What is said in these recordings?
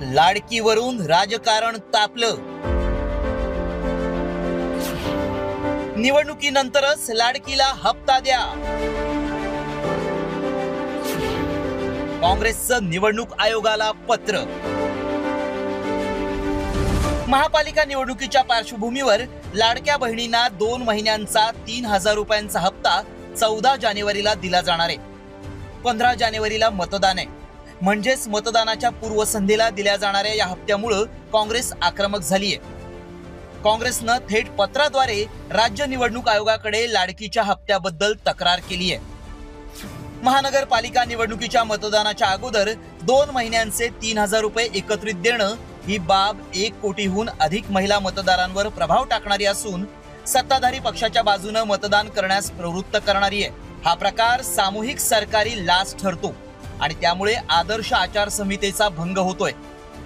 लाडकीवरून राजकारण तापलं। निवडणुकीनंतरच लाडकीला हप्ता द्या। काँग्रेसचं निवडणूक आयोगाला पत्र। महापालिका निवडणुकीच्या पार्श्वभूमीवर लाडक्या बहिणींना 2 महिन्यांचा 3000 रुपयांचा हप्ता 14 जानेवारीला दिला जाणार आहे। 15 जानेवारीला मतदान आहे, म्हणजेच मतदानाच्या पूर्वसंध्येला दिल्या जाणाऱ्या या हप्त्यामुळे काँग्रेस आक्रमक झाली आहे। काँग्रेसनं थेट पत्राद्वारे राज्य निवडणूक आयोगाकडे लाडकीच्या हप्त्याबद्दल तक्रार केली आहे। महानगरपालिका निवडणुकीच्या मतदानाच्या अगोदर 2 महिन्यांचे 3000 रुपये एकत्रित देणं ही बाब 1 कोटीहून अधिक महिला मतदारांवर प्रभाव टाकणारी असून सत्ताधारी पक्षाच्या बाजूने मतदान करण्यास प्रवृत्त करणारी आहे। हा प्रकार सामूहिक सरकारी लाच ठरतो आणि त्यामुळे आदर्श आचारसंहितेचा भंग होतोय।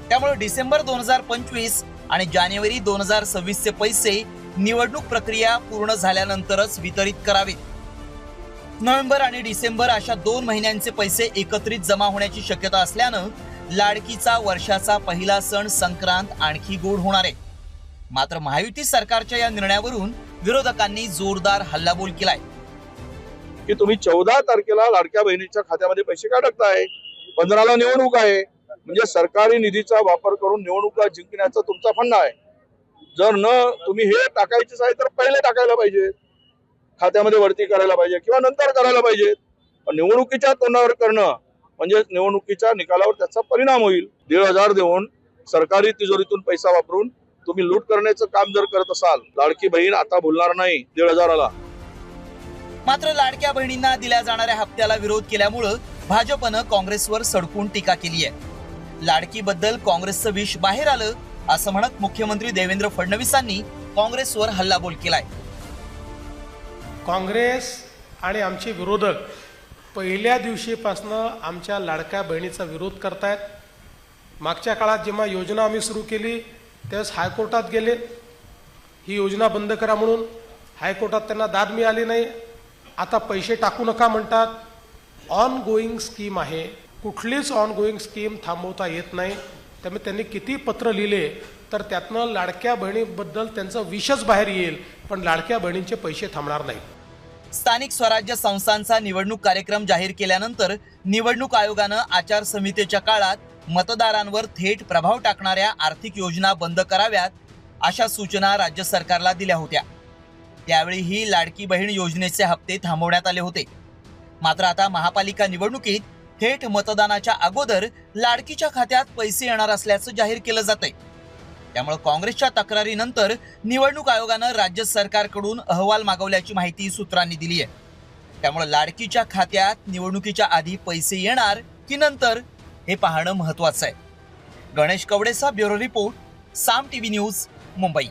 त्यामुळे डिसेंबर 2025 आणि जानेवारी 2026 चे पैसे निवडणूक प्रक्रिया पूर्ण झाल्यानंतरच वितरित करावेत। नोव्हेंबर आणि डिसेंबर अशा 2 महिन्यांचे पैसे एकत्रित जमा होण्याची शक्यता असल्यानं लाडकीचा वर्षाचा पहिला सण संक्रांत आणखी गोड होणार आहे। मात्र महायुती सरकारच्या या निर्णयावरून विरोधकांनी जोरदार हल्लाबोल केलाय की तुम्ही 14 तारखेला लाडक्या बहिणीच्या खात्यामध्ये पैसे का टाकताय? 15ला निवडणूक आहे, म्हणजे सरकारी निधीचा वापर करून निवडणुका जिंकण्याचा तुमचा फंडा आहे। जर न तुम्ही हे टाकायचेच आहे तर पहिले टाकायला पाहिजे, खात्यामध्ये वरती करायला पाहिजे किंवा नंतर करायला पाहिजे। पण निवडणुकीच्या तोंडावर करणं म्हणजे निवडणुकीच्या निकालावर त्याचा परिणाम होईल। 1500 देऊन सरकारी तिजोरीतून पैसा वापरून तुम्ही लूट करण्याचं काम जर करत असाल, लाडकी बहीण आता बोलणार नाही 1500ला। मात्र लाडक्या बहिणींना दिल्या जाणाऱ्या हप्त्याला विरोध केल्यामुळे भाजपनं काँग्रेसवर सडकून टीका केली आहे। लाडकीबद्दल काँग्रेसचं विष बाहेर आलं असं म्हणत मुख्यमंत्री देवेंद्र फडणवीसांनी काँग्रेसवर हल्लाबोल केलाय। काँग्रेस आणि आमचे विरोधक पहिल्या दिवशीपासून आमच्या लाडक्या बहिणीचा विरोध करतायत। मागच्या काळात जेव्हा योजना आम्ही सुरू केली त्यावेळेस हायकोर्टात गेले, ही योजना बंद करा म्हणून। हायकोर्टात त्यांना दाद मिळाली नाही। आता पैसे टाकू नका म्हणतात। ऑन गोईंग स्कीम आहे, कुठलीच ऑन गोईंग स्कीम थांबवता येत नाही। त्यामुळे त्यांनी किती पत्र लिहिले तर त्यातनं लाडक्या बहिणीबद्दल त्यांचं विषच बाहेर येईल, पण लाडक्या बहिणींचे पैसे थांबणार नाहीत। स्थानिक स्वराज्य संस्थांचा निवडणूक कार्यक्रम जाहीर केल्यानंतर निवडणूक आयोगानं आचारसंहितेच्या काळात मतदारांवर थेट प्रभाव टाकणाऱ्या आर्थिक योजना बंद कराव्यात अशा सूचना राज्य सरकारला दिल्या होत्या। त्यावेळी ही लाडकी बहीण योजनेचे हप्ते थांबवण्यात आले होते। मात्र आता महापालिका निवडणुकीत थेट मतदानाच्या अगोदर लाडकीच्या खात्यात पैसे येणार असल्याचं जाहीर केलं जातंय। त्यामुळे काँग्रेसच्या तक्रारीनंतर निवडणूक आयोगानं राज्य सरकारकडून अहवाल मागवल्याची माहिती सूत्रांनी दिली आहे। त्यामुळे लाडकीच्या खात्यात निवडणुकीच्या आधी पैसे येणार की नंतर हे पाहणं महत्त्वाचं आहे। गणेश कवडेचा ब्युरो रिपोर्ट, साम टीव्ही न्यूज, मुंबई।